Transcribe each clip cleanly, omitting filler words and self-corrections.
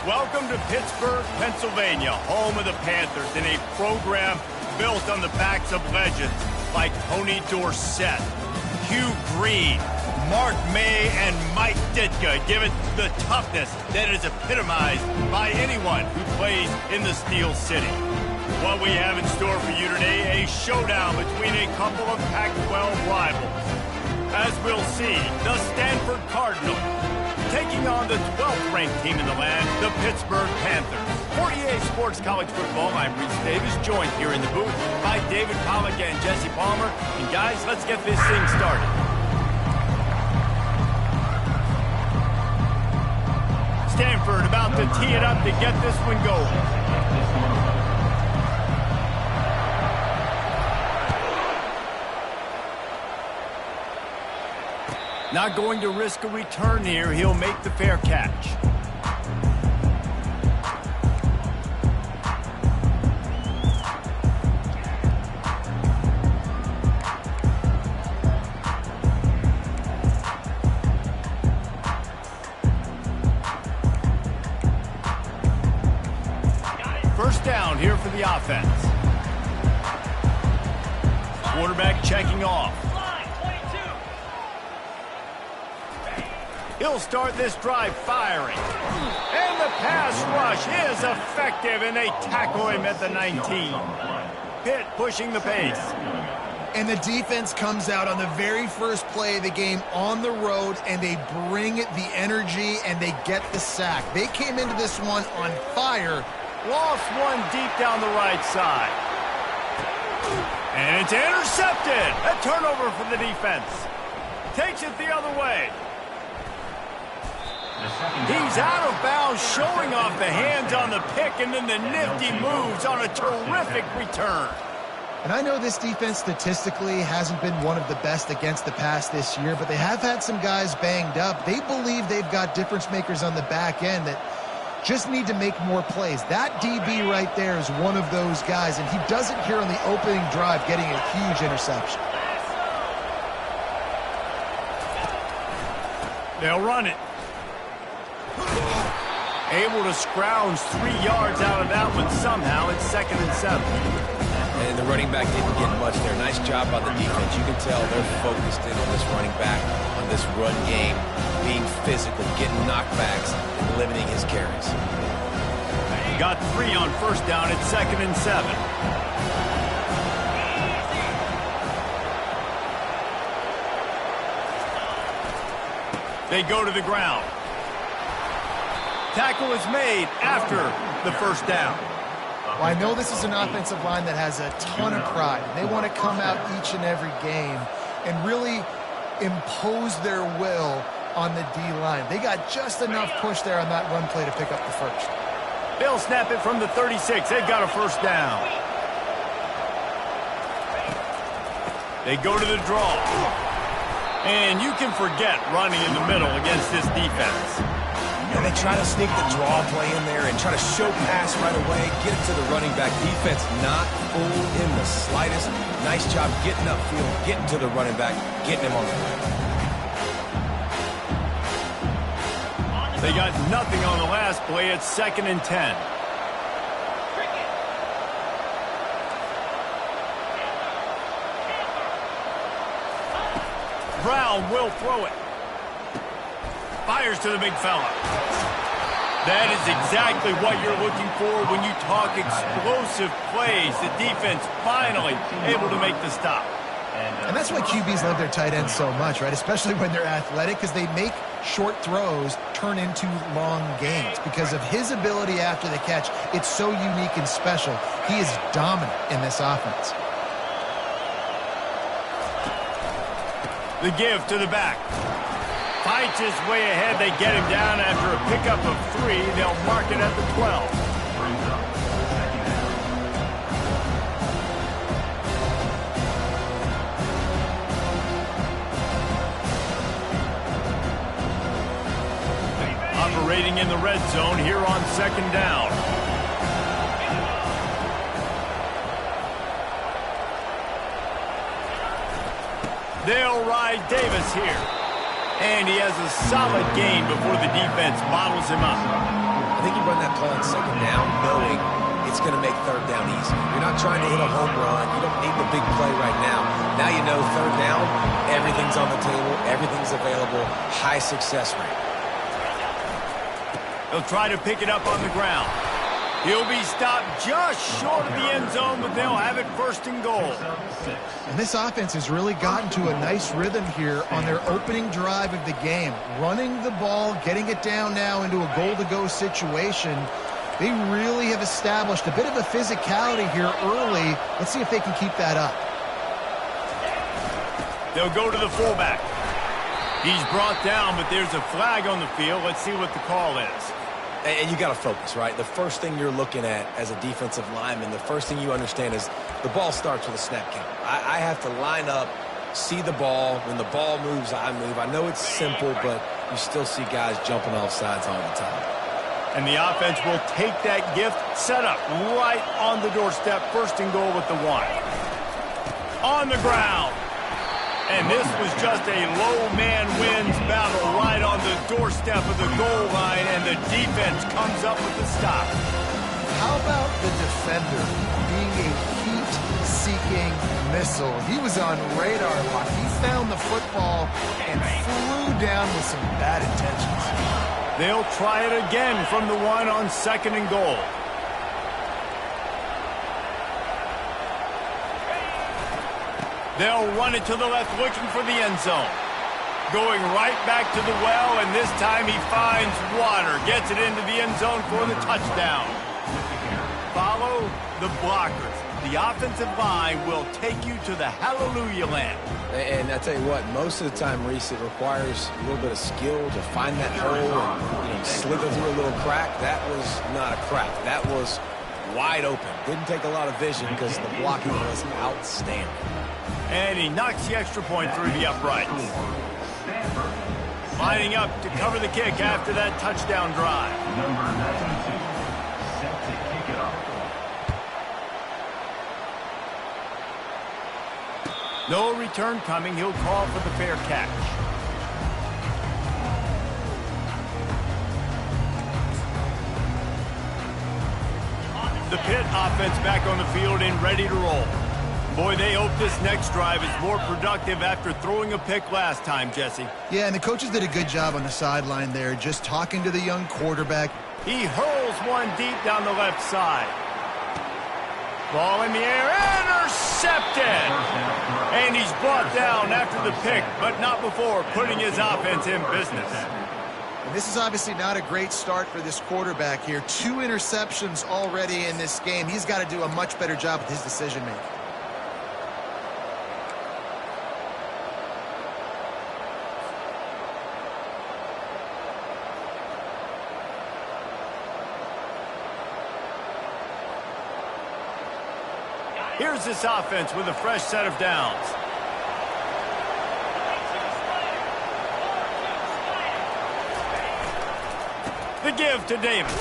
Welcome to Pittsburgh, Pennsylvania, home of the Panthers, in a program built on the backs of legends like Tony Dorsett, Hugh Green, Mark May, and Mike Ditka, give it the toughness that is epitomized by anyone who plays in the Steel City. What we have in store for you today, a showdown between a couple of Pac-12 rivals. As we'll see, the Stanford Cardinals taking on the 12th ranked team in the land, the Pittsburgh Panthers. 48 Sports College Football, I'm Reese Davis, joined here in the booth by David Pollack and Jesse Palmer. And guys, let's get this thing started. Stanford about to tee it up to get this one going. Not going to risk a return here. He'll make the fair catch. First down here for the offense. Quarterback checking off. He'll start this drive firing. And the pass rush is effective, and they tackle him at the 19. Pitt pushing the pace. And the defense comes out on the very first play of the game on the road, and they bring the energy, and they get the sack. They came into this one on fire. Lost one deep down the right side. And it's intercepted. A turnover for the defense. Takes it the other way. He's out of bounds, showing off the hands on the pick, and then the nifty moves on a terrific return. And I know this defense statistically hasn't been one of the best against the pass this year, but they have had some guys banged up. They believe they've got difference makers on the back end that just need to make more plays. That DB right there is one of those guys, and he does it here on the opening drive, getting a huge interception. They'll run it. Able to scrounge 3 yards out of that one somehow. It's 2nd and 7. And the running back didn't get much there. Nice job by the defense. You can tell they're focused in on this running back, on this run game, being physical, getting knockbacks, and limiting his carries. Got 3 on first down. It's 2nd and 7. They go to the ground. Tackle is made after the first down. Well, I know this is an offensive line that has a ton of pride. They want to come out each and every game and really impose their will on the D-line. They got just enough push there on that run play to pick up the first. They'll snap it from the 36. They've got a first down. They go to the draw. And you can forget running in the middle against this defense. And they try to sneak the draw play in there and try to show pass right away, get it to the running back. Defense not fooled in the slightest. Nice job getting upfield, getting to the running back, getting him on the way. They got nothing on the last play. It's 2nd and 10. Brown will throw it. Fires to the big fella. That is exactly what you're looking for when you talk explosive plays. The defense finally able to make the stop. And that's why QBs love their tight ends so much, right? Especially when they're athletic, because they make short throws turn into long gains. Because of his ability after the catch, it's so unique and special. He is dominant in this offense. The give to the back. Fights his way ahead. They get him down after a pickup of 3. They'll mark it at the 12. Operating in the red zone here on 2nd down. They'll ride Davis here. And he has a solid gain before the defense bottles him up. think you run that play on second down knowing it's going to make third down easy. You're not trying to hit a home run. You don't need the big play right now. Now you know third down, everything's on the table, everything's available, high success rate. He'll try to pick it up on the ground. He'll be stopped just short of the end zone, but they'll have it first and goal. And this offense has really gotten to a nice rhythm here on their opening drive of the game. Running the ball, getting it down now into a goal-to-go situation. They really have established a bit of a physicality here early. Let's see if they can keep that up. They'll go to the fullback. He's brought down, but there's a flag on the field. Let's see what the call is. And you got to focus, right? The first thing you're looking at as a defensive lineman, the first thing you understand is the ball starts with a snap count. I have to line up, see the ball. When the ball moves, I move. I know it's simple, but you still see guys jumping off sides all the time. And the offense will take that gift, set up right on the doorstep, first and goal with the 1. On the ground. And this was just a low man wins battle right on the doorstep of the goal line, and the defense comes up with the stop. How about the defender being a heat-seeking missile? He was on radar lock. He found the football and flew down with some bad intentions. They'll try it again from the 1 on second and goal. They'll run it to the left, looking for the end zone. Going right back to the well, and this time he finds water. Gets it into the end zone for the touchdown. Follow the blockers. The offensive line will take you to the hallelujah land. And I tell you what, most of the time, Reese, it requires a little bit of skill to find that hole and slither through a little crack. That was not a crack. That was wide open. Didn't take a lot of vision because the blocking was outstanding. And he knocks the extra point through the uprights. Lining up to cover the kick after that touchdown drive. Number 92, set to kick it off. No return coming. He'll call for the fair catch. The Pitt offense back on the field and ready to roll. Boy, they hope this next drive is more productive after throwing a pick last time, Jesse. Yeah, and the coaches did a good job on the sideline there, just talking to the young quarterback. He hurls one deep down the left side. Ball in the air, intercepted! And he's brought down after the pick, but not before putting his offense in business. And this is obviously not a great start for this quarterback here. 2 interceptions already in this game. He's got to do a much better job with his decision-making. Here's this offense with a fresh set of downs. The give to Davis.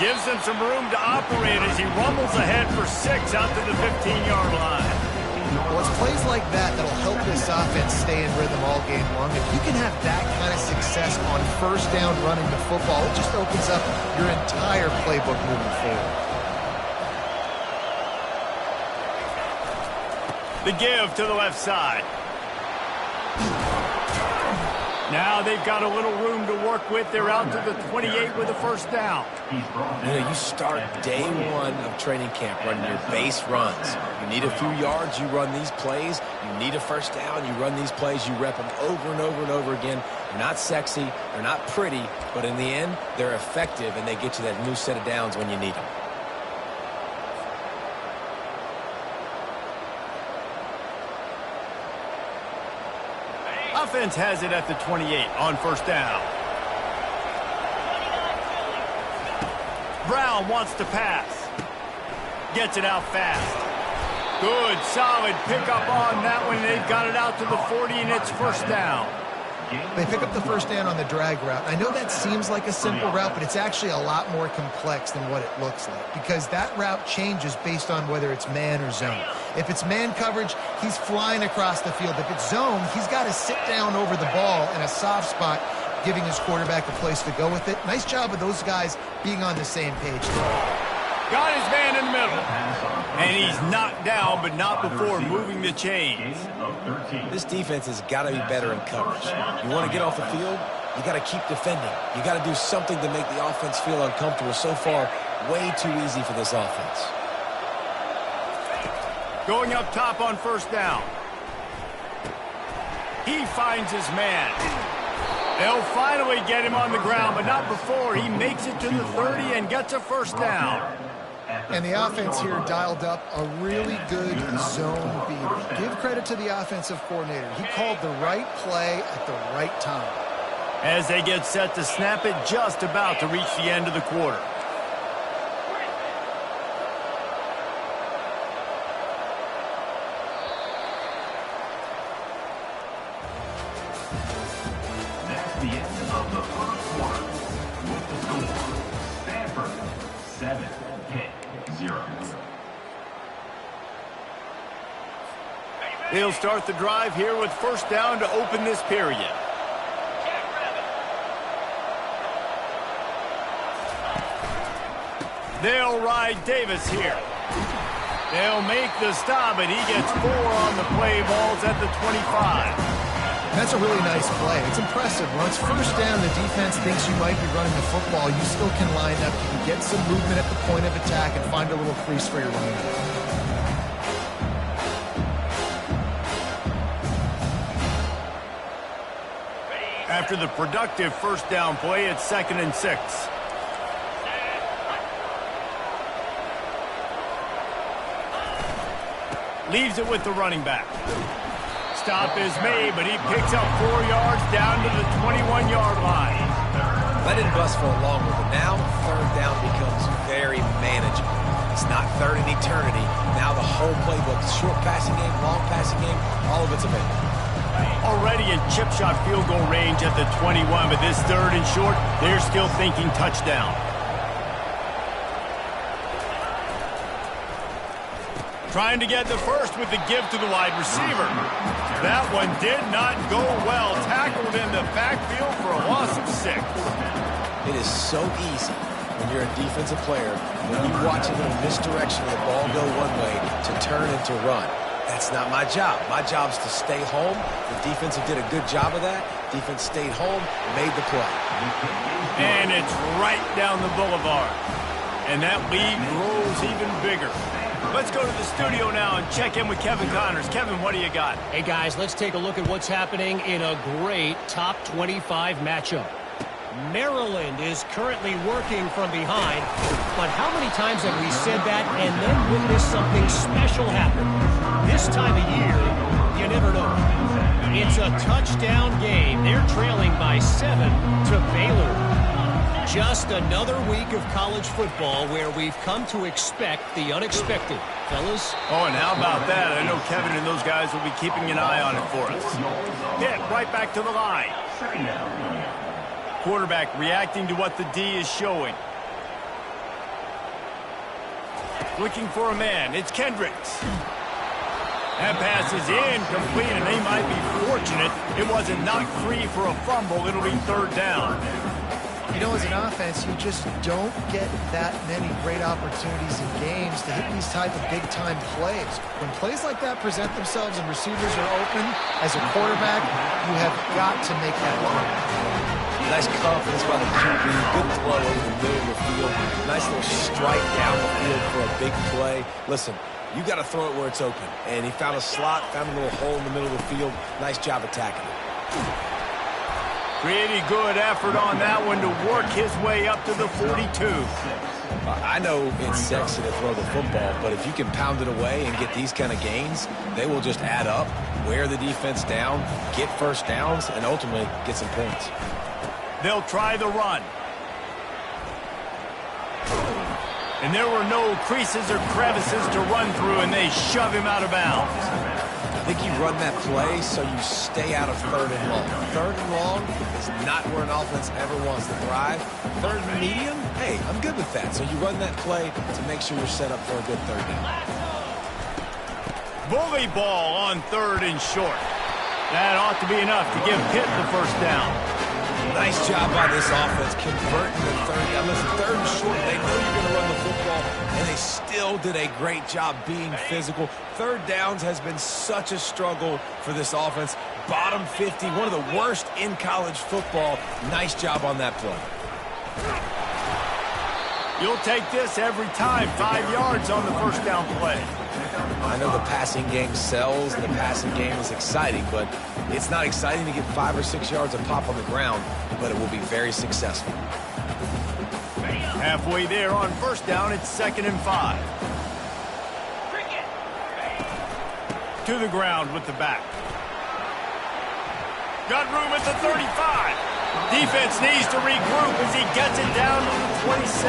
Gives him some room to operate as he rumbles ahead for 6 out to the 15-yard line. Well, it's plays like that that'll help this offense stay in rhythm all game long. If you can have that kind of success on first down running the football, it just opens up your entire playbook moving forward. The give to the left side. Now they've got a little room to work with. They're out to the 28 with a first down. You start day 1 of training camp running your base runs. You need a few yards, you run these plays. You need a first down, you run these plays. You rep them over and over and over again. They're not sexy, they're not pretty, but in the end, they're effective, and they get you that new set of downs when you need them. Offense has it at the 28 on first down. Brown wants to pass. Gets it out fast. Good, solid pickup on that one. They've got it out to the 40, and it's first down. They pick up the first down on the drag route. I know that seems like a simple route, but it's actually a lot more complex than what it looks like, because that route changes based on whether it's man or zone. If it's man coverage, he's flying across the field. If it's zone, he's got to sit down over the ball in a soft spot giving his quarterback a place to go with it. Nice job of those guys being on the same page. Got his man in the middle. And he's knocked down, but not before moving the chains. This defense has got to be better in coverage. You want to get off the field, you got to keep defending. You got to do something to make the offense feel uncomfortable. So far, way too easy for this offense. Going up top on first down. He finds his man. They'll finally get him on the ground, but not before he makes it to the 30 and gets a first down. And the offense here dialed up a really good zone beater. Give credit to the offensive coordinator. He called the right play at the right time. As they get set to snap it, just about to reach the end of the quarter. That's the end of the first quarter. With the score, Stanford 7, Pitt 0. They'll start the drive here with first down to open this period. They'll ride Davis here. They'll make the stop, and he gets 4 on the play. Balls at the 25. That's a really nice play. It's impressive. Once first down, the defense thinks you might be running the football. You still can line up. You can get some movement at the point of attack and find a little crease for your running back. After the productive first down play, it's 2nd and 6. Leaves it with the running back. Stop is made, but he picks up 4 yards down to the 21-yard line. Let it bust for a long one, but now third down becomes very manageable. It's not third in eternity. Now the whole playbook, short passing game, long passing game, all of it's available. Already in chip shot field goal range at the 21, but this 3rd and short, they're still thinking touchdown. Trying to get the first with the give to the wide receiver. That one did not go well. Tackled in the backfield for a loss of 6. It is so easy when you're a defensive player, when you watch a little misdirection of the ball go one way, to turn and to run. That's not my job. My job is to stay home. The defense did a good job of that. Defense stayed home, made the play. And it's right down the boulevard. And that lead grows even bigger. Let's go to the studio now and check in with Kevin Connors. Kevin, what do you got? Hey, guys, let's take a look at what's happening in a great top 25 matchup. Maryland is currently working from behind, but how many times have we said that and then witnessed something special happen? This time of year, you never know. It's a touchdown game. They're trailing by 7 to Baylor. Just another week of college football where we've come to expect the unexpected. Fellas? Oh, and how about that? I know Kevin and those guys will be keeping an eye on it for us. Hit right back to the line. Quarterback reacting to what the D is showing. Looking for a man. It's Kendricks. That pass is incomplete, and they might be fortunate it wasn't knocked free for a fumble. It'll be 3rd down. You know, as an offense, you just don't get that many great opportunities in games to hit these type of big-time plays. When plays like that present themselves and receivers are open, as a quarterback, you have got to make that play. Nice confidence by the QB. Good throw over the middle of the field. Nice little strike down the field for a big play. Listen, you got to throw it where it's open. And he found a slot, found a little hole in the middle of the field. Nice job attacking it. Pretty good effort on that one to work his way up to the 42. I know it's sexy to throw the football, but if you can pound it away and get these kind of gains, they will just add up, wear the defense down, get first downs, and ultimately get some points. They'll try the run. And there were no creases or crevices to run through, and they shove him out of bounds. I think you run that play so you stay out of 3rd and long. 3rd and long is not where an offense ever wants to thrive. 3rd and medium, hey, I'm good with that. So you run that play to make sure you're set up for a good 3rd down. Bully ball on 3rd and short. That ought to be enough to give Pitt the first down. Nice job by this offense converting the third down. Listen, third and short, they know you're going to run the football, and they still did a great job being physical. Third downs has been such a struggle for this offense. Bottom 50, one of the worst in college football. Nice job on that play. You'll take this every time. 5 yards on the first down play. I know the passing game sells and the passing game is exciting, but it's not exciting to get 5 or 6 yards of pop on the ground, but it will be very successful. Halfway there on first down, it's 2nd and 5. To the ground with the back. Got room at the 35. Defense needs to regroup as he gets it down to the 26.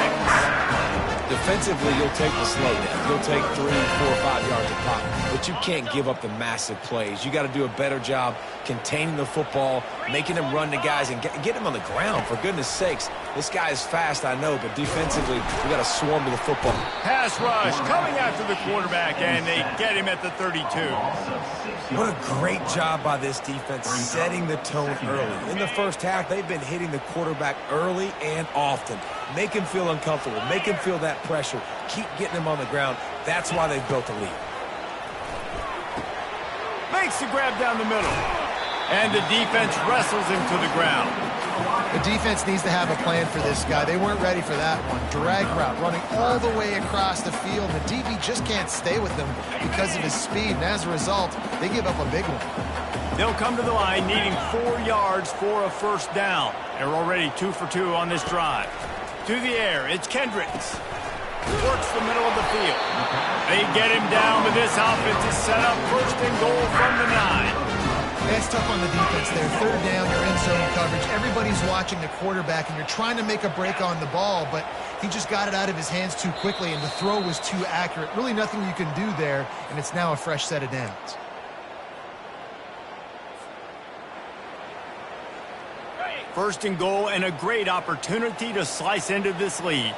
Defensively, you'll take the slow down. You'll take 3, 4, 5 yards of pop, but you can't give up the massive plays. You got to do a better job containing the football, making them run to guys, and get him on the ground, for goodness sakes. This guy is fast, I know, but defensively, we got to swarm to the football. Pass rush coming after the quarterback, and they get him at the 32. What a great job by this defense setting the tone early. In the first half, they've been hitting the quarterback early and often. Make him feel uncomfortable. Make him feel that pressure. Keep getting him on the ground. That's why they've built a lead. Makes the grab down the middle. And the defense wrestles him to the ground. The defense needs to have a plan for this guy. They weren't ready for that one. Drag route running all the way across the field. The DB just can't stay with them because of his speed. And as a result, they give up a big one. They'll come to the line needing 4 yards for a first down. They're already 2 for 2 on this drive. To the air, it's Kendricks. Works the middle of the field. They get him down, but this offense is set up 1st and goal from the 9. That's tough on the defense there. 3rd down, you're in zone coverage. Everybody's watching the quarterback, and you're trying to make a break on the ball, but he just got it out of his hands too quickly, and the throw was too accurate. Really nothing you can do there, and it's now a fresh set of downs. First and goal, and a great opportunity to slice into this lead.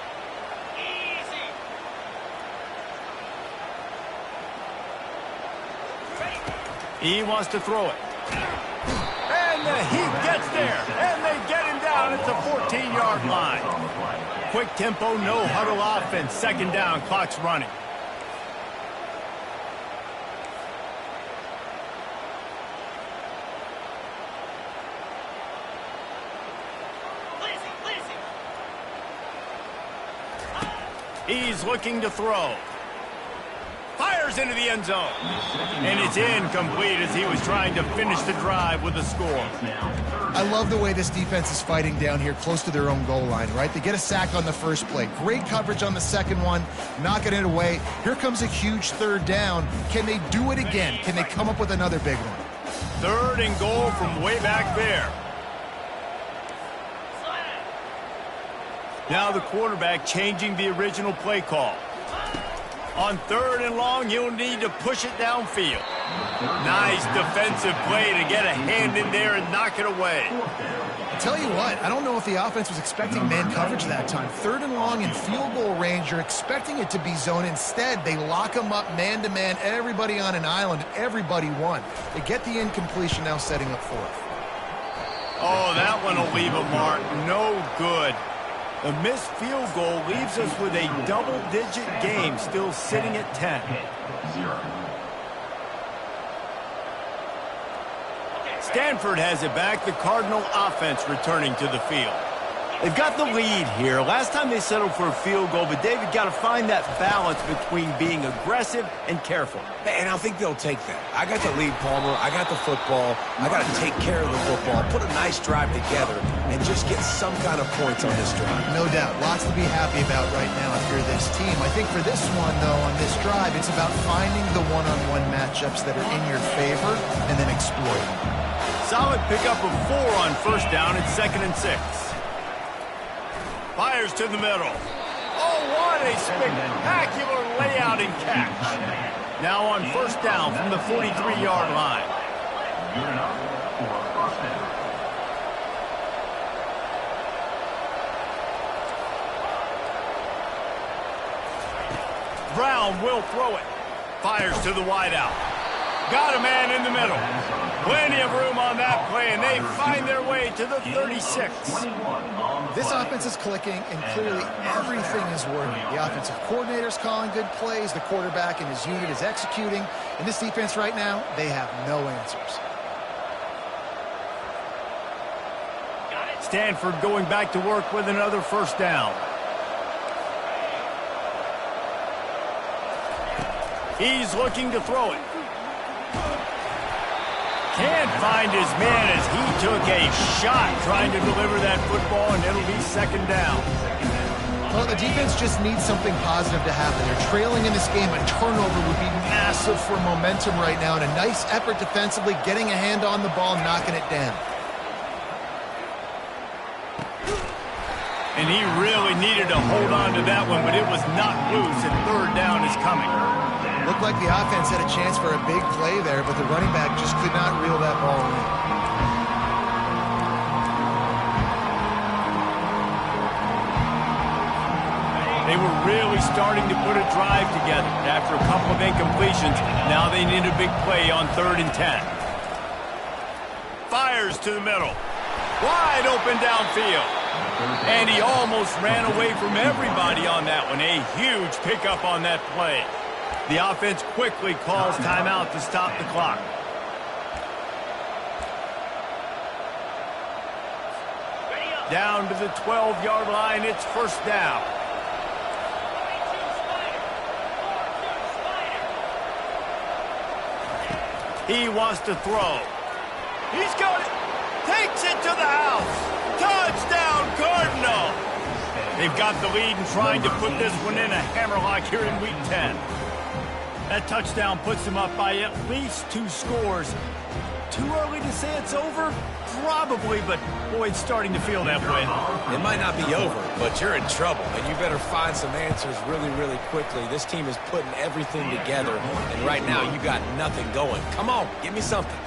He wants to throw it. And he gets there, and they get him down at the 14-yard line. Quick tempo, no huddle offense. 2nd down, clock's running. He's looking to throw. Fires into the end zone. And it's incomplete as he was trying to finish the drive with a score. I love the way this defense is fighting down here close to their own goal line, right? They get a sack on the first play. Great coverage on the second one, knocking it away. Here comes a huge 3rd down. Can they do it again? Can they come up with another big one? 3rd and goal from way back there. Now the quarterback changing the original play call. On 3rd and long, you'll need to push it downfield. Nice defensive play to get a hand in there and knock it away. I tell you what, I don't know if the offense was expecting man coverage that time. 3rd and long in field goal range, you're expecting it to be zone. Instead, they lock them up man-to-man, everybody on an island, everybody won. They get the incompletion, now setting up 4th. Oh, that one will leave a mark. No good. The missed field goal leaves us with a double-digit game, still sitting at 10. Stanford has it back. The Cardinal offense returning to the field. They've got the lead here. Last time they settled for a field goal, but David got to find that balance between being aggressive and careful. And I think they'll take that. I got the lead, Palmer. I got the football. I got to take care of the football, put a nice drive together, and just get some kind of points on this drive. No doubt. Lots to be happy about right now if you're this team. I think for this one, though, on this drive, it's about finding the one-on-one matchups that are in your favor and then exploiting them. Solid pickup of 4 on first down. It's 2nd and 6. Fires to the middle. Oh, what a spectacular layout and catch. Now on first down from the 43-yard line. Good enough for first down. Brown will throw it. Fires to the wideout. Got a man in the middle. Plenty of room on that play, and they find their way to the 36. This offense is clicking, and clearly everything is working. The offensive coordinator's calling good plays. The quarterback and his unit is executing. And this defense right now, they have no answers. Stanford going back to work with another first down. He's looking to throw it. Can't find his man as he took a shot trying to deliver that football, and it'll be second down. Well, the defense just needs something positive to happen. They're trailing in this game. A turnover would be massive for momentum right now, and a nice effort defensively, getting a hand on the ball, knocking it down. And he really needed to hold on to that one, but it was not loose, and third down is coming. Looked like the offense had a chance for a big play there, but the running back just could not reel that ball in. They were really starting to put a drive together. After a couple of incompletions, now they need a big play on 3rd and 10. Fires to the middle. Wide open downfield. And he almost ran away from everybody on that one. A huge pickup on that play. The offense quickly calls timeout to stop the clock. Down to the 12-yard line, it's first down. He wants to throw. He's got it. Takes it to the house. Touchdown, Cardinal. They've got the lead and trying to put this one in a hammerlock here in Week 10. That touchdown puts them up by at least 2 scores. Too early to say it's over? Probably, but boy, it's starting to feel that way. It might not be over, but you're in trouble, and you better find some answers really, really quickly. This team is putting everything together, and right now you got nothing going. Come on, give me something.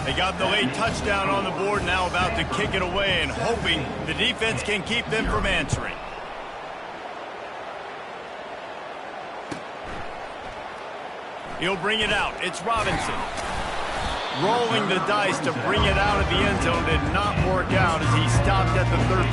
They got the late touchdown on the board, now about to kick it away and hoping the defense can keep them from answering. He'll bring it out. It's Robinson. Rolling the dice to bring it out of the end zone did not work out as he stopped at the 13.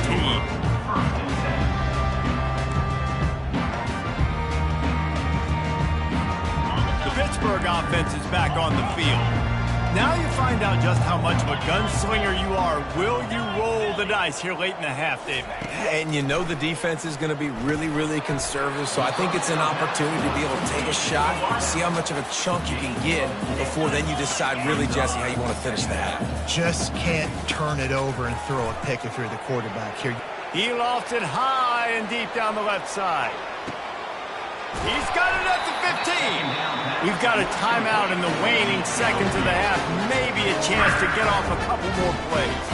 The Pittsburgh offense is back on the field. Now you find out just how much of a gunslinger you are. Will you roll the dice here late in the half, Dave? And you know the defense is going to be really, really conservative, so I think it's an opportunity to be able to take a shot, see how much of a chunk you can get before then you decide really, Jesse, how you want to finish the half. Just can't turn it over and throw a pick if you're the quarterback here. He lofts it high and deep down the left side. He's got it at the 15. We've got a timeout in the waning seconds of the half. Maybe a chance to get off a couple more plays.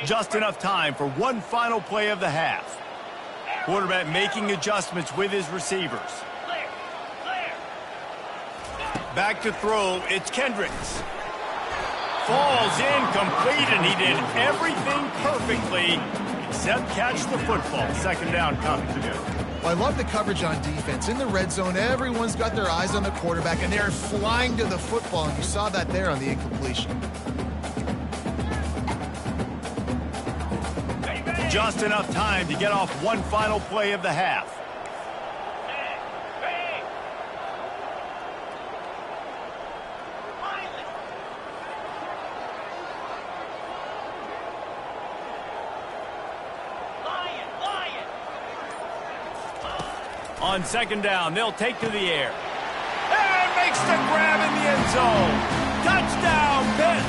Just enough time for one final play of the half. Quarterback making adjustments with his receivers. Back to throw, it's Kendricks. Falls incomplete, and he did everything perfectly except catch the football. Second down coming. Well, I love the coverage on defense. In the red zone, everyone's got their eyes on the quarterback, and they're flying to the football, and you saw that there on the incompletion. Just enough time to get off one final play of the half. On second down, they'll take to the air. And makes the grab in the end zone. Touchdown, Pitt.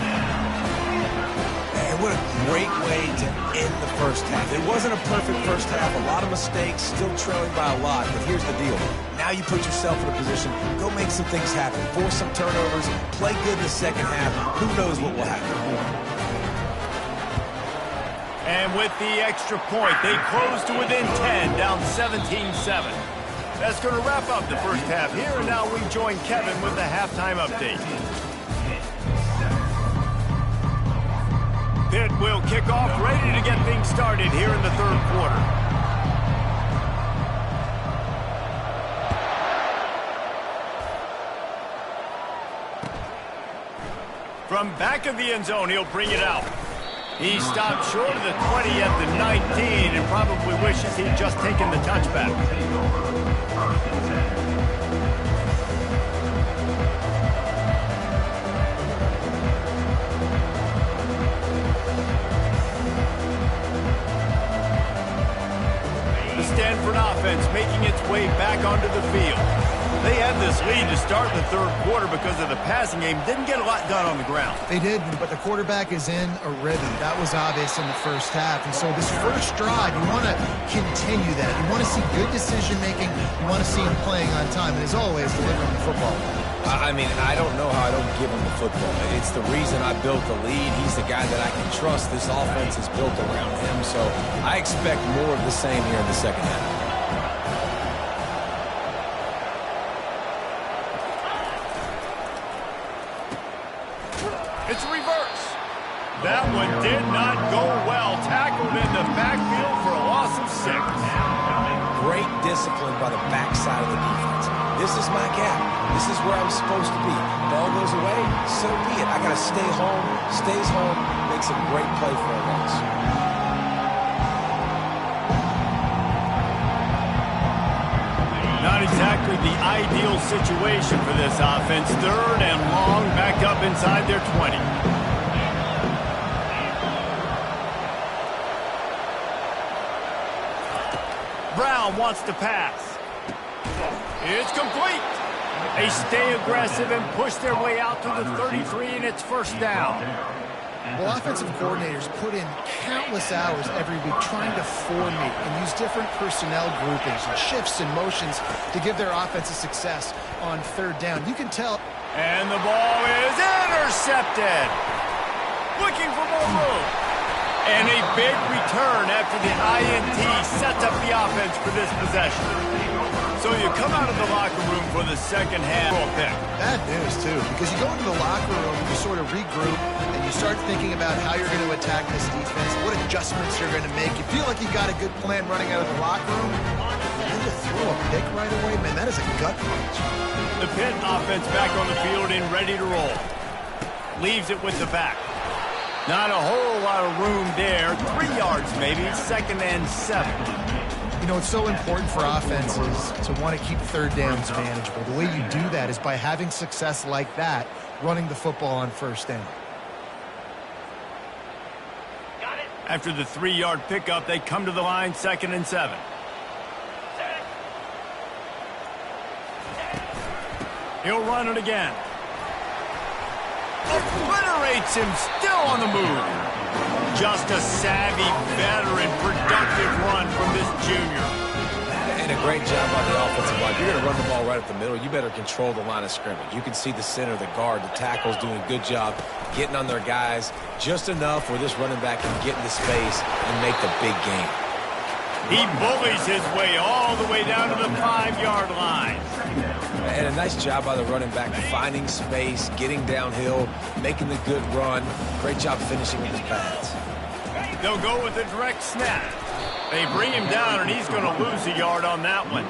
Man, what a great way to end the first half. It wasn't a perfect first half. A lot of mistakes, still trailing by a lot. But here's the deal. Now you put yourself in a position, go make some things happen. Force some turnovers, play good in the second half. Who knows what will happen? And with the extra point, they close to within 10, down 17-7. That's going to wrap up the first half here, and now we join Kevin with the halftime update. Pitt will kick off, ready to get things started here in the third quarter. From back of the end zone, he'll bring it out. He stopped short of the 20 at the 19 and probably wishes he'd just taken the touchback. The Stanford offense making its way back onto the field. They had this lead to start the third quarter because of the passing game. Didn't get a lot done on the ground. They did, but the quarterback is in a rhythm. That was obvious in the first half. And so this first drive, you want to continue that. You want to see good decision-making. You want to see him playing on time. And as always, delivering the football. I mean, I don't know how I don't give him the football. It's the reason I built the lead. He's the guy that I can trust. This offense is built around him. So I expect more of the same here in the second half. It's a reverse. That one did not go well. Tackled in the backfield for a loss of 6. Great discipline by the backside of the defense. This is my gap. This is where I'm supposed to be. Ball goes away, so be it. I got to stay home, stays home, makes a great play for a loss. Not exactly the ideal situation for this offense. Third and long, back up inside their 20. Brown wants to pass. It's complete. They stay aggressive and push their way out to the 33, and it's first down. Well, offensive coordinators put in countless hours every week trying to formate and use different personnel groupings and shifts and motions to give their offense a success on third down. You can tell. And the ball is intercepted. Looking for more room. And a big return after the INT sets up the offense for this possession. So you come out of the locker room for the second half. Bad news, too, because you go into the locker room, you sort of regroup, and you start thinking about how you're going to attack this defense, what adjustments you're going to make. You feel like you got a good plan running out of the locker room, and then to throw a pick right away, man, that is a gut punch. The Pitt offense back on the field and ready to roll. Leaves it with the back. Not a whole lot of room there. 3 yards maybe, second and 7. You know, it's so important for offenses to want to keep third downs manageable. The way you do that is by having success like that, running the football on first down. After the 3-yard pickup, they come to the line, second and 7. He'll run it again. Obliterates him, still on the move. Just a savvy, veteran, productive run from this junior. And a great job by the offensive line. You're going to run the ball right up the middle. You better control the line of scrimmage. You can see the center, the guard, the tackles doing a good job getting on their guys just enough where this running back can get into space and make the big game. He bullies his way all the way down to the 5-yard line. And a nice job by the running back finding space, getting downhill, making the good run. Great job finishing with his pads. They'll go with a direct snap. They bring him down, and he's going to lose a yard on that one.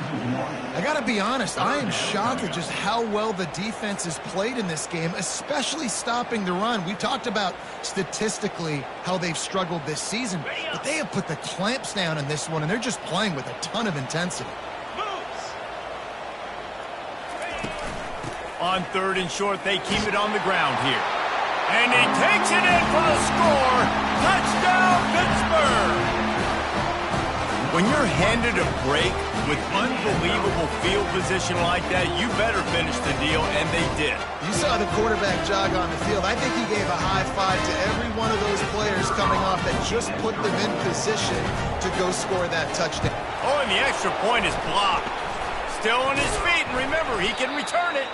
I got to be honest, I am shocked at just how well the defense has played in this game, especially stopping the run. We talked about statistically how they've struggled this season, but they have put the clamps down in this one, and they're just playing with a ton of intensity. On third and short, they keep it on the ground here. And he takes it in for the score. Touchdown, Pittsburgh! When you're handed a break with unbelievable field position like that, you better finish the deal, and they did. You saw the quarterback jog on the field. I think he gave a high five to every one of those players coming off that just put them in position to go score that touchdown. Oh, and the extra point is blocked. Still on his feet, and remember, he can return it.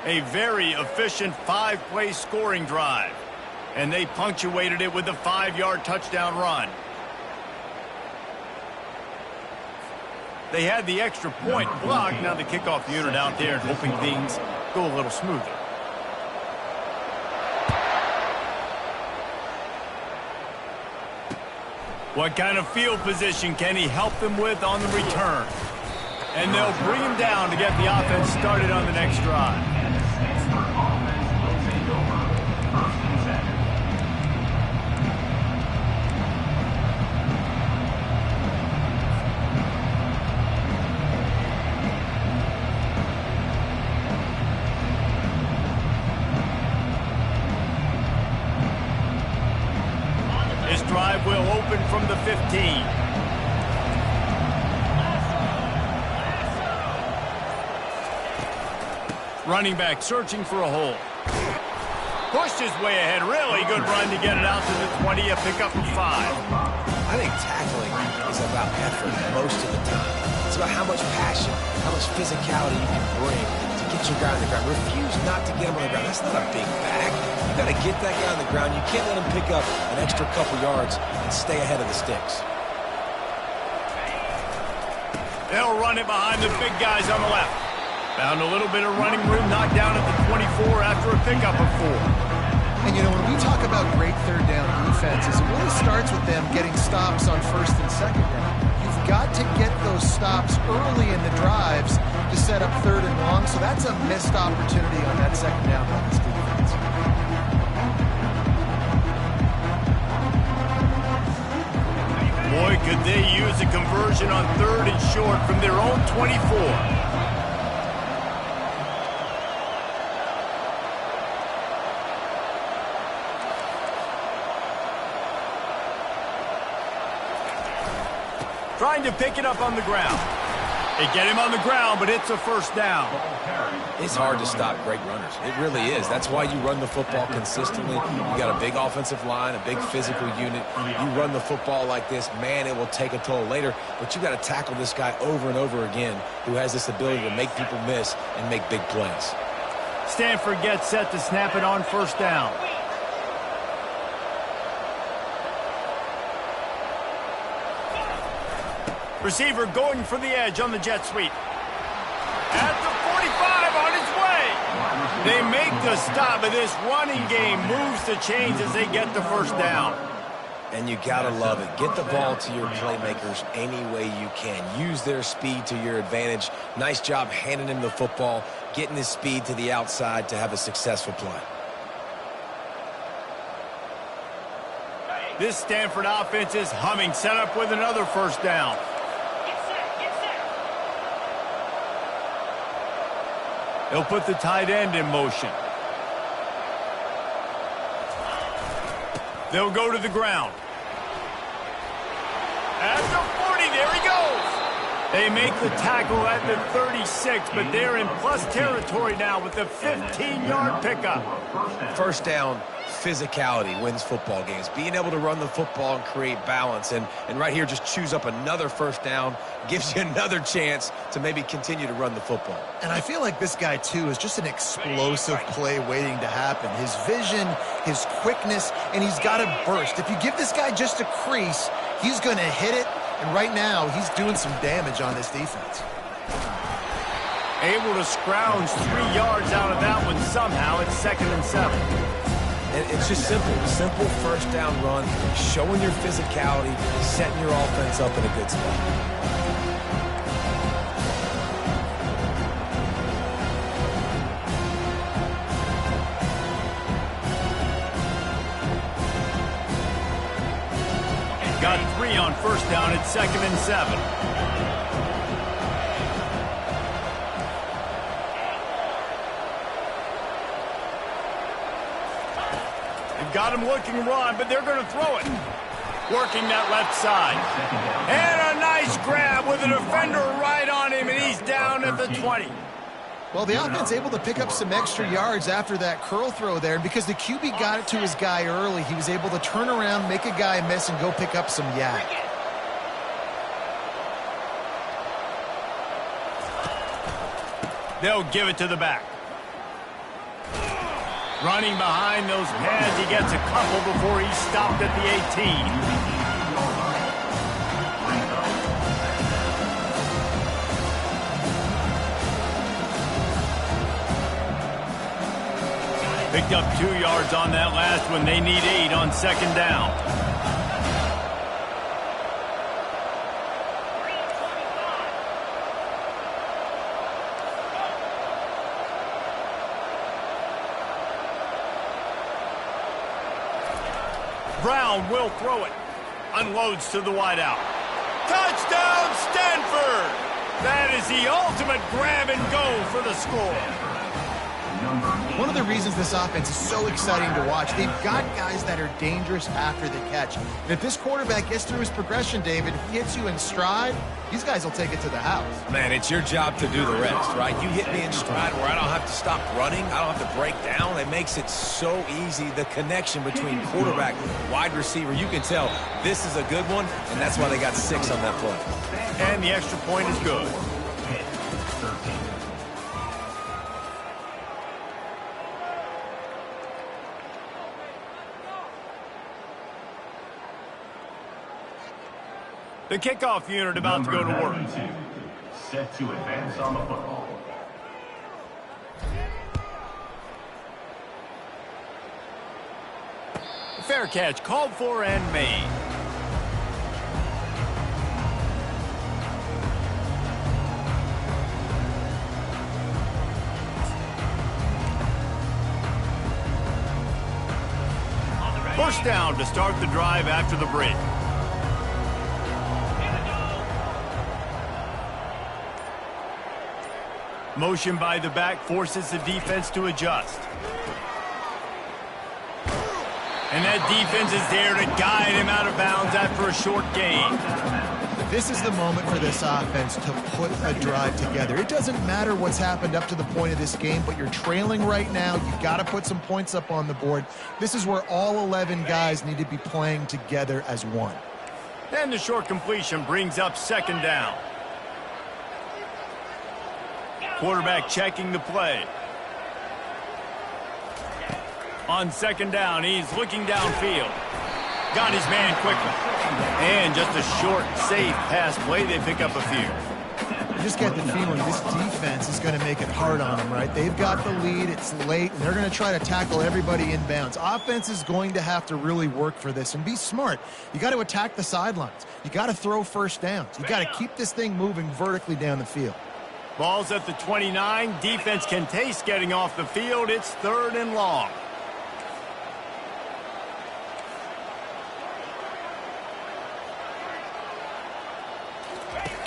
A very efficient 5-play scoring drive. And they punctuated it with a 5-yard touchdown run. They had the extra point blocked. Now the kickoff unit out there and hoping things go a little smoother. What kind of field position can he help them with on the return? And they'll bring him down to get the offense started on the next drive. This drive will open from the 15. Running back searching for a hole. Pushed his way ahead. Really good run to get it out to the 20. A pickup of 5. I think tackling is about effort most of the time. It's about how much passion, how much physicality you can bring to get your guy on the ground. Refuse not to get him on the ground. That's not a big bag. You got to get that guy on the ground. You can't let him pick up an extra couple yards and stay ahead of the sticks. They'll run it behind the big guys on the left. Found a little bit of running room, knocked down at the 24 after a pickup of 4. And, you know, when we talk about great third down defenses, it really starts with them getting stops on first and second down. You've got to get those stops early in the drives to set up third and long, so that's a missed opportunity on that second down by this defense. Boy, could they use a conversion on third and short from their own 24. Trying to pick it up on the ground. They get him on the ground, but it's a first down. It's hard to stop great runners. It really is. That's why you run the football consistently. You got a big offensive line, a big physical unit. You run the football like this, man, it will take a toll later. But you got to tackle this guy over and over again who has this ability to make people miss and make big plays. Stanford gets set to snap it on first down. Receiver going for the edge on the jet sweep. At the 45 on his way. They make the stop, but this running game moves the chains as they get the first down. And you got to love it. Get the ball to your playmakers any way you can. Use their speed to your advantage. Nice job handing him the football, getting his speed to the outside to have a successful play. This Stanford offense is humming, set up with another first down. They'll put the tight end in motion. They'll go to the ground. At the 40, there he goes. They make the tackle at the 36, but they're in plus territory now with the 15-yard pickup. First down, physicality wins football games. Being able to run the football and create balance. And right here, just choose up another first down, gives you another chance to maybe continue to run the football. And I feel like this guy, too, is just an explosive play waiting to happen. His vision, his quickness, and he's got to burst. If you give this guy just a crease, he's going to hit it. And right now, he's doing some damage on this defense. Able to scrounge 3 yards out of that one somehow. It's 2nd and 7. And it's just simple first down run, showing your physicality, setting your offense up in a good spot. Got 3 on first down at 2nd and 7. They've got him looking run, but they're going to throw it. Working that left side. And a nice grab with a defender right on him, and he's down at the 20. Well, the offense able to pick up some extra yards after that curl throw there. And because the QB got it to his guy early, he was able to turn around, make a guy miss, and go pick up some yak. They'll give it to the back. Running behind those pads, he gets a couple before he's stopped at the 18. Picked up 2 yards on that last one. They need 8 on second down. Brown will throw it. Unloads to the wideout. Touchdown, Stanford! That is the ultimate grab and go for the score. One of the reasons this offense is so exciting to watch, they've got guys that are dangerous after the catch. And if this quarterback gets through his progression, David, if he hits you in stride, these guys will take it to the house. Man, it's your job to do the rest, right? You hit me in stride where I don't have to stop running. I don't have to break down. It makes it so easy. The connection between quarterback, wide receiver, you can tell this is a good one, and that's why they got 6 on that play. And the extra point is good. The kickoff unit about to go to work. Set to advance on the football. Fair catch called for and made. First down to start the drive after the break. Motion by the back forces the defense to adjust. And that defense is there to guide him out of bounds after a short gain. This is the moment for this offense to put a drive together. It doesn't matter what's happened up to the point of this game, but you're trailing right now. You've got to put some points up on the board. This is where all 11 guys need to be playing together as one. And the short completion brings up second down. Quarterback checking the play. On second down, he's looking downfield. Got his man quickly. And just a short, safe pass play. They pick up a few. You just get the feeling this defense is going to make it hard on them, right? They've got the lead. It's late, and they're going to try to tackle everybody inbounds. Offense is going to have to really work for this and be smart. You got to attack the sidelines. You got to throw first downs. You got to keep this thing moving vertically down the field. Ball's at the 29. Defense can taste getting off the field. It's 3rd and long.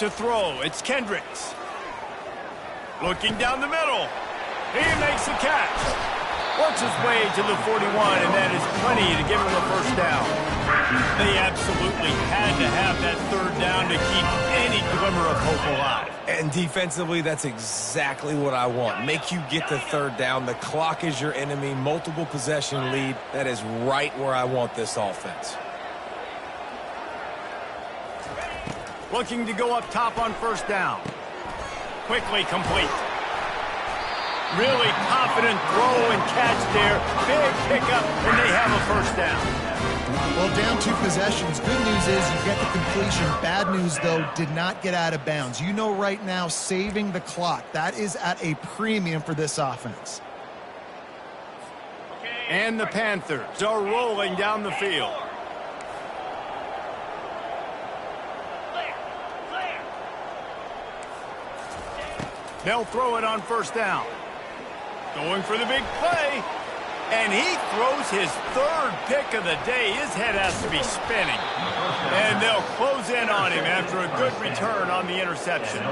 To throw, it's Kendricks. Looking down the middle. He makes the catch. Works his way to the 41, and that is plenty to give him a first down. They absolutely had to have that 3rd down to keep any glimmer of hope alive. And defensively, that's exactly what I want. Make you get the 3rd down. The clock is your enemy. Multiple possession lead. That is right where I want this offense. Looking to go up top on first down. Quickly complete. Really confident throw and catch there. Big pickup, and they have a first down. Well, down 2 possessions. Good news is you get the completion. Bad news, though, did not get out of bounds. You know right now, saving the clock. That is at a premium for this offense. And the Panthers are rolling down the field. They'll throw it on first down. Going for the big play. And he throws his 3rd pick of the day. His head has to be spinning. And they'll close in on him after a good return on the interception.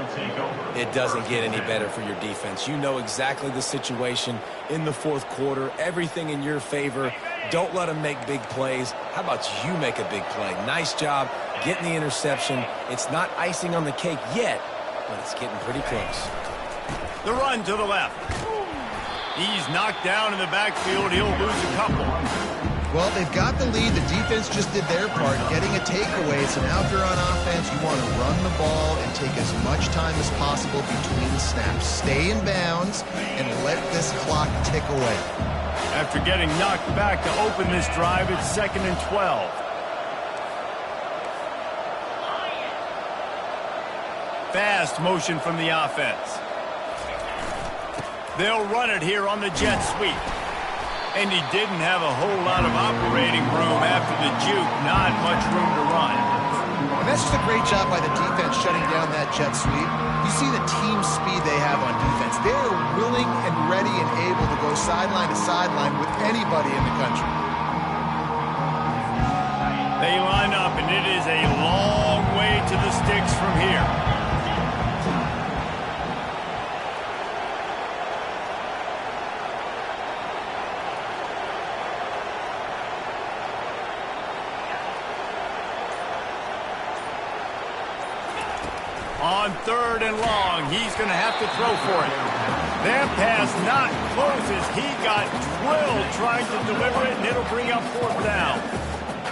It doesn't get any better for your defense. You know exactly the situation in the 4th quarter. Everything in your favor. Don't let them make big plays. How about you make a big play? Nice job getting the interception. It's not icing on the cake yet, but it's getting pretty close. The run to the left. He's knocked down in the backfield. He'll lose a couple. Well, they've got the lead. The defense just did their part, getting a takeaway. So now if you're on offense, you want to run the ball and take as much time as possible between snaps. Stay in bounds and let this clock tick away. After getting knocked back to open this drive, it's 2nd and 12. Fast motion from the offense. They'll run it here on the jet sweep. And he didn't have a whole lot of operating room after the juke. Not much room to run. And that's just a great job by the defense shutting down that jet sweep. You see the team speed they have on defense. They're willing and ready and able to go sideline to sideline with anybody in the country. They line up, and it is a long way to the sticks from here. On 3rd and long, he's going to have to throw for it. That pass not closes. He got drilled trying to deliver it, and it'll bring up 4th down.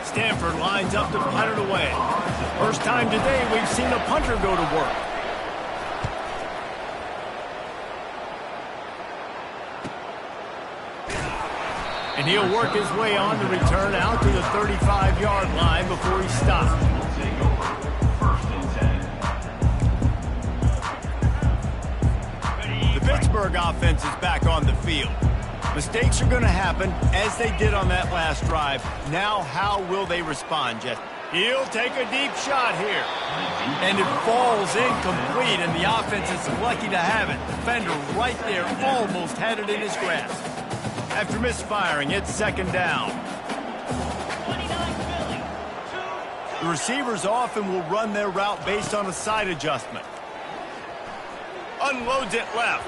Stanford lines up to punt it away. First time today we've seen a punter go to work. And he'll work his way on the return out to the 35-yard line before he stops. Pittsburgh offense is back on the field. Mistakes are going to happen, as they did on that last drive. Now, how will they respond, Jesse? He'll take a deep shot here. And it falls incomplete, and the offense is lucky to have it. Defender right there almost had it in his grasp. After misfiring, it's 2nd down. The receivers often will run their route based on a side adjustment. Unloads it left.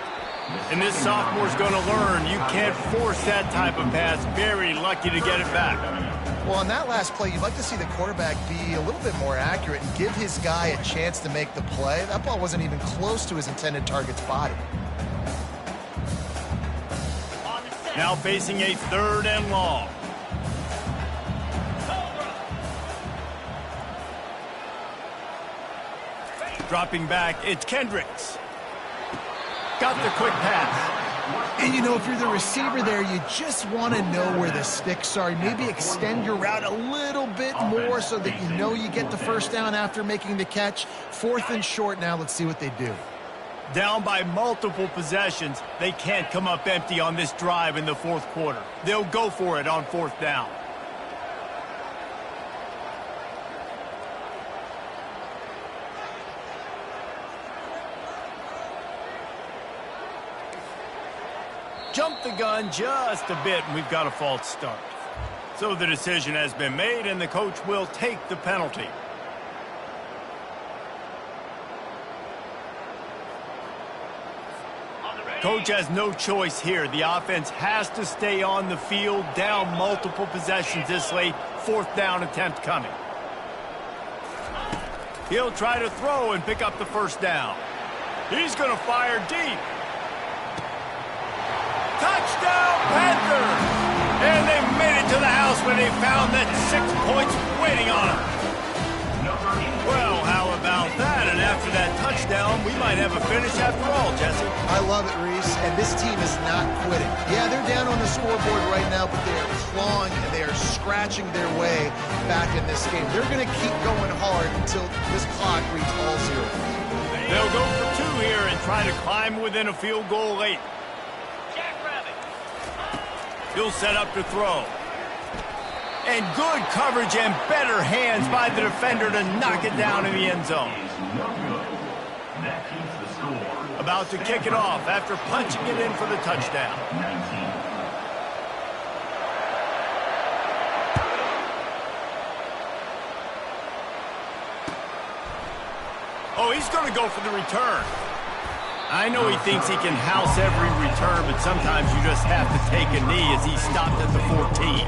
And this sophomore's going to learn you can't force that type of pass. Very lucky to get it back. Well, on that last play, you'd like to see the quarterback be a little bit more accurate and give his guy a chance to make the play. That ball wasn't even close to his intended target's body. Now facing a 3rd and long. Dropping back, it's Kendricks. Got the quick pass. And, you know, if you're the receiver there, you just want to know where the sticks are. Maybe extend your route a little bit more so that you know you get the 1st down after making the catch. 4th and short now. Let's see what they do. Down by multiple possessions. They can't come up empty on this drive in the 4th quarter. They'll go for it on 4th down. Jumped the gun just a bit, and we've got a false start. So the decision has been made, and the coach will take the penalty. Coach has no choice here. The offense has to stay on the field, down multiple possessions this late. 4th down attempt coming. He'll try to throw and pick up the 1st down. He's going to fire deep. Touchdown, Panthers! And they made it to the house when they found that 6 points waiting on them. Well, how about that? And after that touchdown, we might have a finish after all, Jesse. I love it, Reese, and this team is not quitting. Yeah, they're down on the scoreboard right now, but they are clawing and they are scratching their way back in this game. They're going to keep going hard until this clock reads all zeros. They'll go for 2 here and try to climb within a field goal late. He'll set up to throw. And good coverage and better hands by the defender to knock it down in the end zone. About to kick it off after punching it in for the touchdown. Oh, he's going to go for the return. I know he thinks he can house every return, but sometimes you just have to take a knee as he stopped at the 14.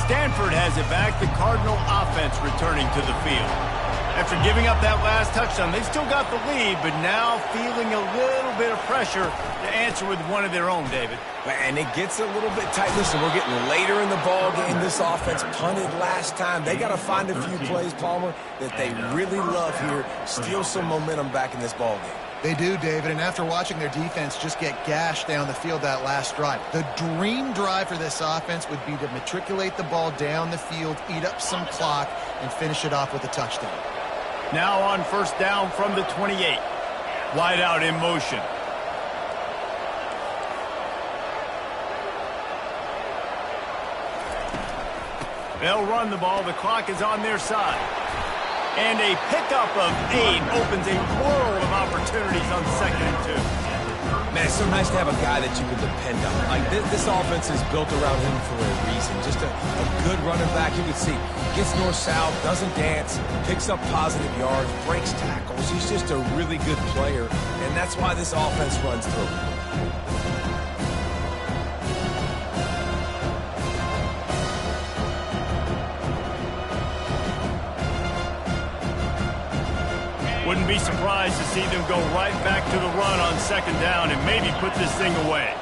Stanford has it back, the Cardinal offense returning to the field. After giving up that last touchdown, they still got the lead, but now feeling a little bit of pressure to answer with one of their own, David. And it gets a little bit tight. Listen, we're getting later in the ball game. This offense punted last time. They got to find a few plays, Palmer, that they really love here. Steal some momentum back in this ball game. They do, David, and after watching their defense just get gashed down the field that last drive, the dream drive for this offense would be to matriculate the ball down the field, eat up some clock, and finish it off with a touchdown. Now on first down from the 28. Wide out in motion. They'll run the ball. The clock is on their side. And a pickup of 8 opens a world of opportunities on 2nd and 2. Man, it's so nice to have a guy that you can depend on. Like, this offense is built around him for a reason. Just a good running back. You can see, gets north-south, doesn't dance, picks up positive yards, breaks tackles. He's just a really good player, and that's why this offense runs through him. Wouldn't be surprised to see them go right back to the run on 2nd down and maybe put this thing away.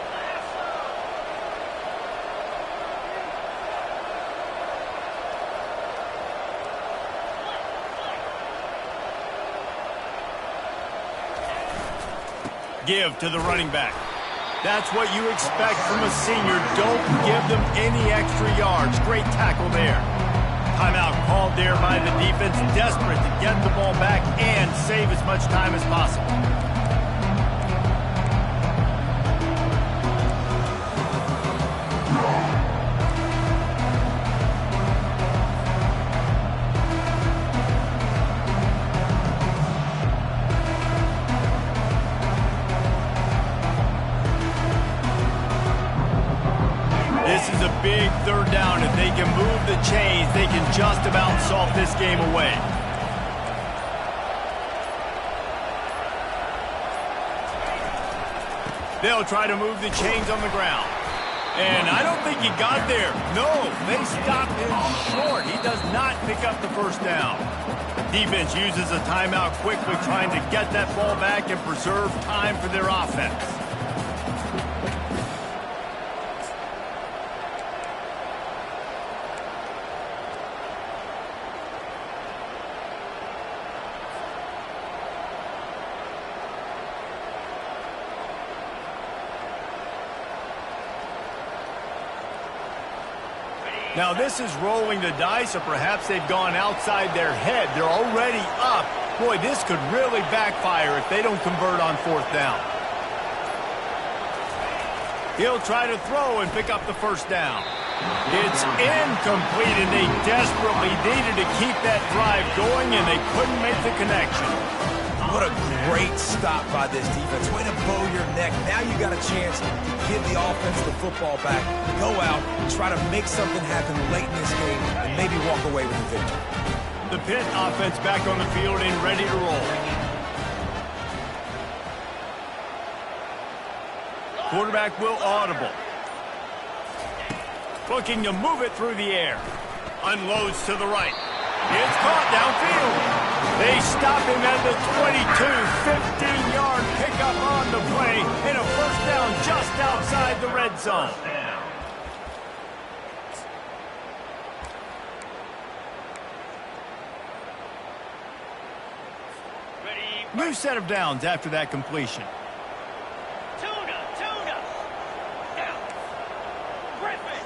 Give to the running back. That's what you expect from a senior. Don't give them any extra yards. Great tackle there. Timeout called there by the defense, desperate to get the ball back and save as much time as possible. This is a big 3rd down. If they can move the chains, they can just about solve this game away. They'll try to move the chains on the ground. And I don't think he got there. No, they stopped him short. He does not pick up the first down. Defense uses a timeout quickly, trying to get that ball back and preserve time for their offense. Now this is rolling the dice, or perhaps they've gone outside their head. They're already up. Boy, this could really backfire if they don't convert on 4th down. He'll try to throw and pick up the first down. It's incomplete, and they desperately needed to keep that drive going, and they couldn't make the connection. What a great stop by this defense. Way to bow your neck. Now you got a chance to give the offense the football back, go out, and try to make something happen late in this game, and maybe walk away with a victory. The Pitt offense back on the field and ready to roll. Quarterback will audible. Looking to move it through the air. Unloads to the right. It's caught downfield. They stop him at the 22, 15-yard pickup on the play, and a first down just outside the red zone. New set of downs after that completion. Tuna. Down. Griffin.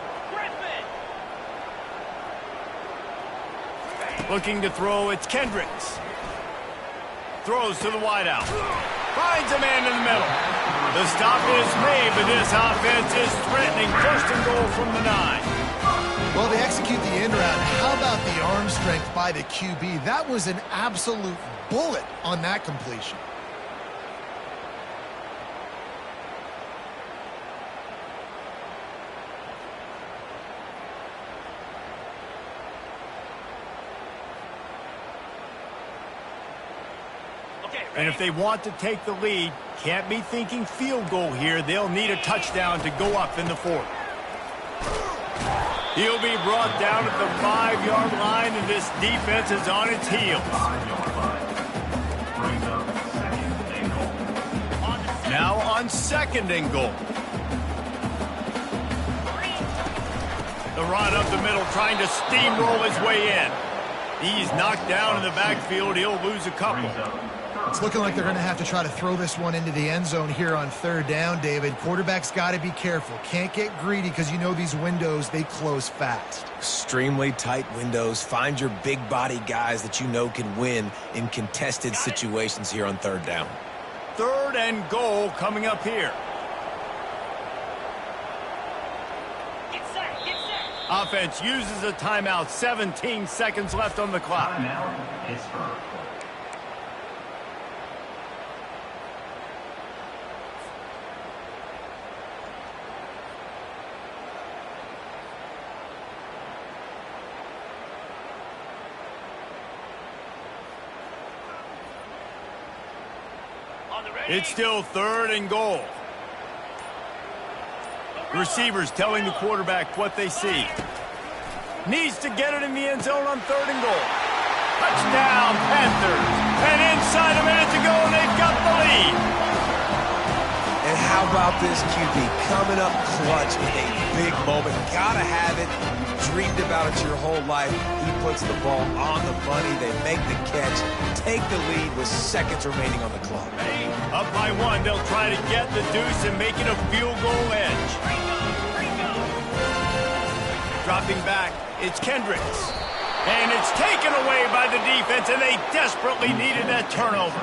Looking to throw, it's Kendricks. Throws to the wideout. Finds a man in the middle. The stop is made, but this offense is threatening. 1st and goal from the 9. Well, they execute the in route. How about the arm strength by the QB? That was an absolute bullet on that completion. And if they want to take the lead, can't be thinking field goal here. They'll need a touchdown to go up in the 4th. He'll be brought down at the 5-yard line, and this defense is on its heels. 5-yard line. Brings up second and goal. Now on second and goal. The run up the middle, trying to steamroll his way in. He's knocked down in the backfield. He'll lose a couple. It's looking like they're going to have to try to throw this one into the end zone here on third down, David. Quarterback's got to be careful. Can't get greedy because you know these windows, they close fast. Extremely tight windows. Find your big body guys that you know can win in contested situations here on third down. Third and goal coming up here. Offense uses a timeout. 17 seconds left on the clock. Timeout, Pittsburgh. It's still third and goal. Receivers telling the quarterback what they see. Needs to get it in the end zone on third and goal. Touchdown, Panthers. And inside a minute to go, and they've got the lead. And how about this QB coming up clutch in a big moment? Gotta have it. Dreamed about it your whole life. He puts the ball on the money. They make the catch. Take the lead with seconds remaining on the clock. Up by one, they'll try to get the deuce and make it a field goal edge. Dropping back, it's Kendricks. And it's taken away by the defense, and they desperately needed that turnover.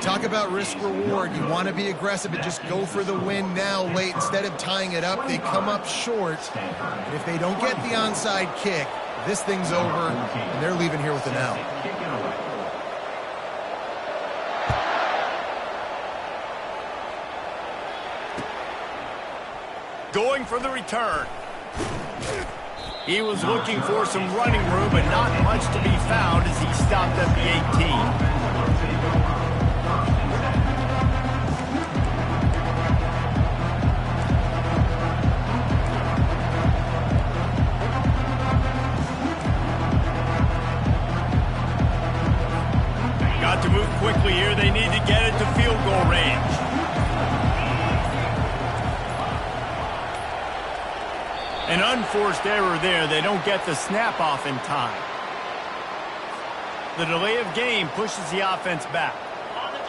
Talk about risk-reward. You want to be aggressive and just go for the win now late. Instead of tying it up, they come up short. And if they don't get the onside kick, this thing's over, and they're leaving here with an L. Going for the return. He was looking for some running room, but not much to be found as he stopped at the 18. Got to move quickly here. They need to get it to field goal range. An unforced error there. They don't get the snap off in time. The delay of game pushes the offense back.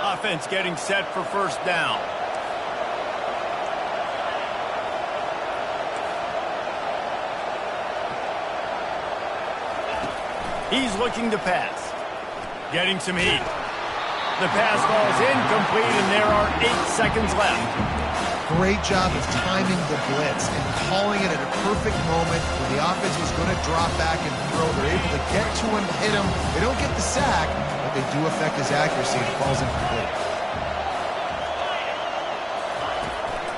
Offense getting set for first down. He's looking to pass. Getting some heat. The pass falls incomplete, and there are 8 seconds left. Great job of timing the blitz and calling it at a perfect moment when the offense was going to drop back and throw. They're able to get to him, hit him. They don't get the sack, but they do affect his accuracy and falls incomplete.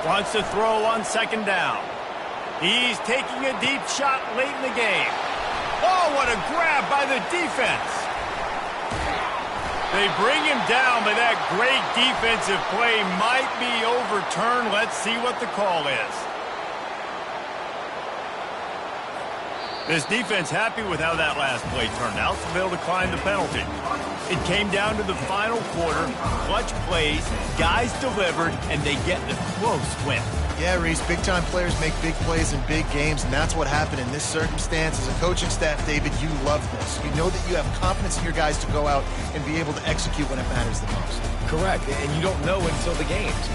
Wants to throw on second down. He's taking a deep shot late in the game. Oh, what a grab by the defense. They bring him down, but that great defensive play might be overturned. Let's see what the call is. This defense happy with how that last play turned out, so they'll decline the penalty. It came down to the final quarter, clutch plays, guys delivered, and they get the close win. Yeah, Reese, big-time players make big plays in big games, and that's what happened in this circumstance. As a coaching staff, David, you love this. You know that you have confidence in your guys to go out and be able to execute when it matters the most. Correct, and you don't know until the games.